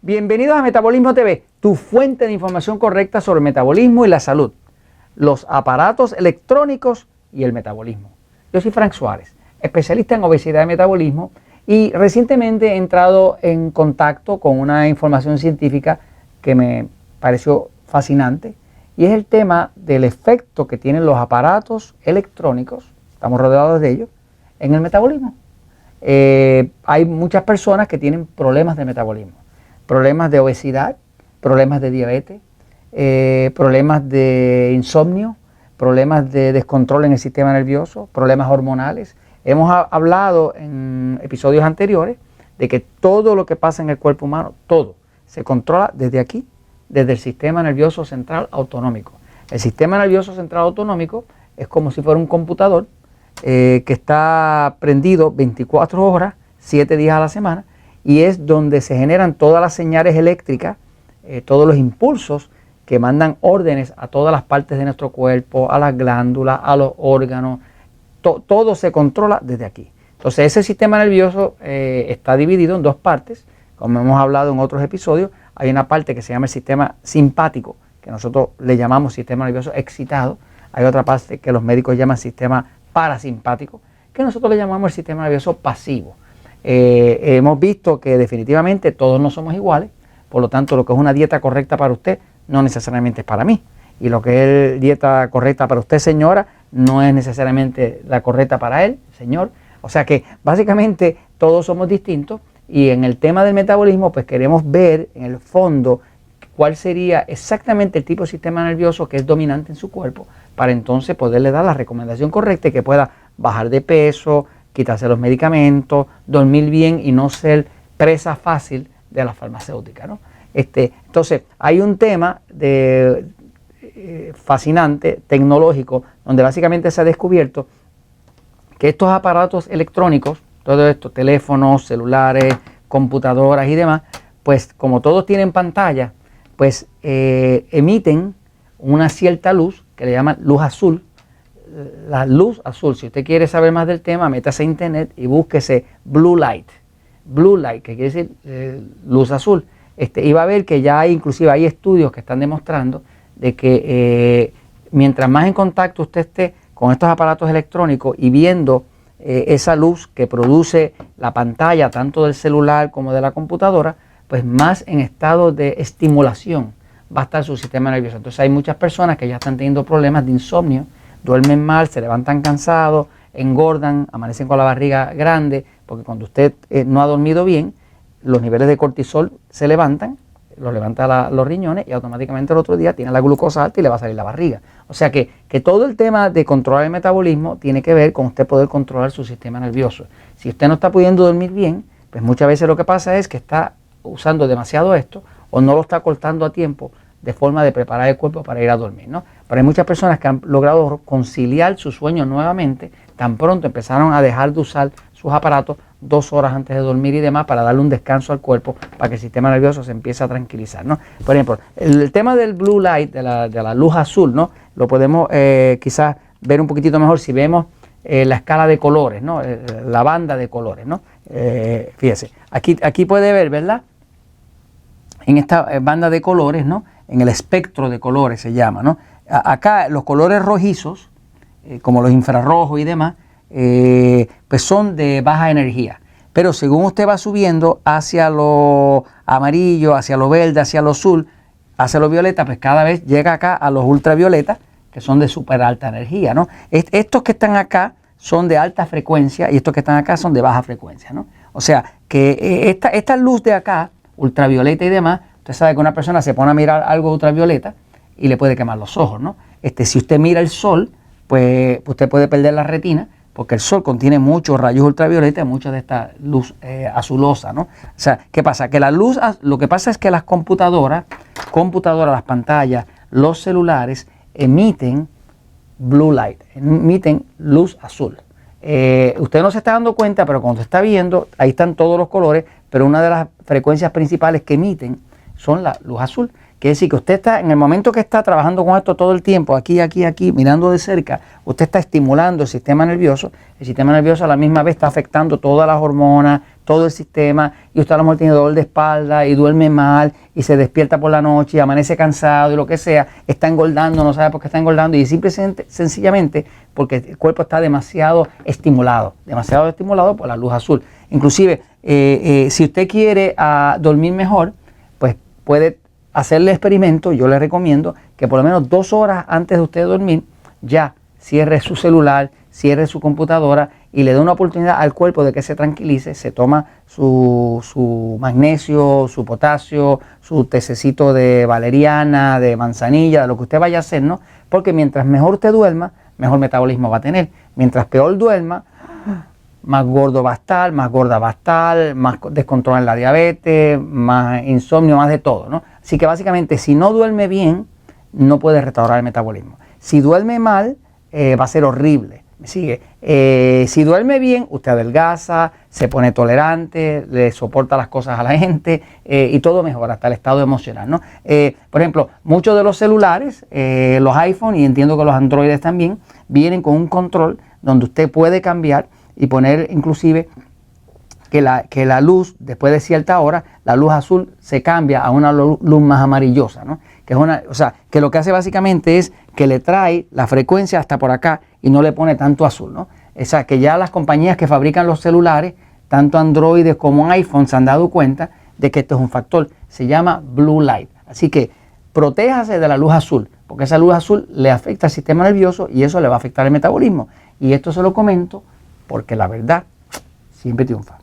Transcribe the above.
Bienvenidos a Metabolismo TV, tu fuente de información correcta sobre el metabolismo y la salud, los aparatos electrónicos y el metabolismo. Yo soy Frank Suárez, especialista en obesidad y metabolismo, y recientemente he entrado en contacto con una información científica que me pareció fascinante, y es el tema del efecto que tienen los aparatos electrónicos, estamos rodeados de ellos, en el metabolismo. Hay muchas personas que tienen problemas de metabolismo, problemas de obesidad, problemas de diabetes, problemas de insomnio, problemas de descontrol en el sistema nervioso, problemas hormonales. Hemos hablado en episodios anteriores de que todo lo que pasa en el cuerpo humano, todo, se controla desde aquí, desde el sistema nervioso central autonómico. El sistema nervioso central autonómico es como si fuera un computador que está prendido 24 horas, 7 días a la semana, y es donde se generan todas las señales eléctricas, todos los impulsos que mandan órdenes a todas las partes de nuestro cuerpo, a las glándulas, a los órganos. Todo se controla desde aquí. Entonces ese sistema nervioso está dividido en dos partes, como hemos hablado en otros episodios. Hay una parte que se llama el sistema simpático, que nosotros le llamamos sistema nervioso excitado. Hay otra parte que los médicos llaman sistema parasimpático, que nosotros le llamamos el sistema nervioso pasivo. Hemos visto que definitivamente todos no somos iguales, por lo tanto lo que es una dieta correcta para usted no necesariamente es para mí, y lo que es dieta correcta para usted, señora, no es necesariamente la correcta para él, señor. O sea que básicamente todos somos distintos, y en el tema del metabolismo pues queremos ver en el fondo cuál sería exactamente el tipo de sistema nervioso que es dominante en su cuerpo, para entonces poderle dar la recomendación correcta y que pueda bajar de peso, quitarse los medicamentos, dormir bien y no ser presa fácil de la farmacéutica, ¿no? Entonces, hay un tema fascinante, tecnológico, donde básicamente se ha descubierto que estos aparatos electrónicos, todo esto, teléfonos, celulares, computadoras y demás, pues como todos tienen pantalla, pues emiten una cierta luz que le llaman luz azul. La luz azul, si usted quiere saber más del tema, métase a internet y búsquese Blue Light. Blue Light, que quiere decir luz azul. Y va a ver que ya inclusive hay estudios que están demostrando de que mientras más en contacto usted esté con estos aparatos electrónicos y viendo esa luz que produce la pantalla tanto del celular como de la computadora, pues más en estado de estimulación va a estar su sistema nervioso. Entonces hay muchas personas que ya están teniendo problemas de insomnio, duermen mal, se levantan cansados, engordan, amanecen con la barriga grande, porque cuando usted no ha dormido bien, los niveles de cortisol se levantan, los levanta los riñones y automáticamente el otro día tiene la glucosa alta y le va a salir la barriga. O sea que todo el tema de controlar el metabolismo tiene que ver con usted poder controlar su sistema nervioso. Si usted no está pudiendo dormir bien, pues muchas veces lo que pasa es que está usando demasiado esto o no lo está cortando a tiempo de forma de preparar el cuerpo para ir a dormir, ¿no? Pero hay muchas personas que han logrado conciliar su sueño nuevamente, tan pronto empezaron a dejar de usar sus aparatos 2 horas antes de dormir y demás, para darle un descanso al cuerpo, para que el sistema nervioso se empiece a tranquilizar, ¿no? Por ejemplo, el tema del blue light, de la luz azul, ¿no? Lo podemos quizás ver un poquitito mejor si vemos la escala de colores, ¿no? La banda de colores, ¿no? Fíjese, aquí puede ver, ¿verdad? En esta banda de colores, ¿no? En el espectro de colores se llama, ¿no? Acá los colores rojizos, como los infrarrojos y demás, pues son de baja energía. Pero según usted va subiendo hacia lo amarillo, hacia lo verde, hacia lo azul, hacia lo violeta, pues cada vez llega acá a los ultravioletas, que son de súper alta energía, ¿no? Estos que están acá son de alta frecuencia y estos que están acá son de baja frecuencia, ¿no? O sea que esta luz de acá, ultravioleta y demás, usted sabe que una persona se pone a mirar algo ultravioleta y le puede quemar los ojos, ¿no? Si usted mira el sol, pues usted puede perder la retina, porque el sol contiene muchos rayos ultravioleta y mucha de esta luz azulosa, ¿no? O sea, ¿qué pasa? Que la luz, lo que pasa es que las computadoras, las pantallas, los celulares emiten blue light, emiten luz azul. Usted no se está dando cuenta, pero cuando está viendo, ahí están todos los colores, pero una de las frecuencias principales que emiten son la luz azul, Quiere decir que usted está, en el momento que está trabajando con esto todo el tiempo, aquí, mirando de cerca, usted está estimulando el sistema nervioso a la misma vez está afectando todas las hormonas, todo el sistema, y usted a lo mejor tiene dolor de espalda y duerme mal y se despierta por la noche y amanece cansado y lo que sea, está engordando, no sabe por qué está engordando y sencillamente porque el cuerpo está demasiado estimulado por la luz azul. Inclusive, si usted quiere dormir mejor, pues puede hacerle experimento. Yo le recomiendo que por lo menos 2 horas antes de usted dormir ya cierre su celular, cierre su computadora y le dé una oportunidad al cuerpo de que se tranquilice, se toma su magnesio, su potasio, su tececito de valeriana, de manzanilla, de lo que usted vaya a hacer, ¿no? Porque mientras mejor usted duerma, mejor metabolismo va a tener. Mientras peor duerma, más gordo va a estar, más gorda va a estar, más descontrol en la diabetes, más insomnio, más de todo, ¿no? Así que básicamente si no duerme bien, no puede restaurar el metabolismo. Si duerme mal, va a ser horrible. ¿Me sigue? Si duerme bien, usted adelgaza, se pone tolerante, le soporta las cosas a la gente y todo mejora, hasta el estado emocional, ¿no? Por ejemplo, muchos de los celulares, los iPhone y entiendo que los Androides también, vienen con un control donde usted puede cambiar y poner inclusive que la luz, después de cierta hora, la luz azul se cambia a una luz más amarillosa, ¿no? Que lo que hace básicamente es que le trae la frecuencia hasta por acá y no le pone tanto azul, ¿no? O sea, que ya las compañías que fabrican los celulares, tanto Android como iPhone, se han dado cuenta de que esto es un factor. Se llama Blue Light. Así que protéjase de la luz azul, porque esa luz azul le afecta al sistema nervioso y eso le va a afectar el metabolismo. Y esto se lo comento porque la verdad siempre triunfa.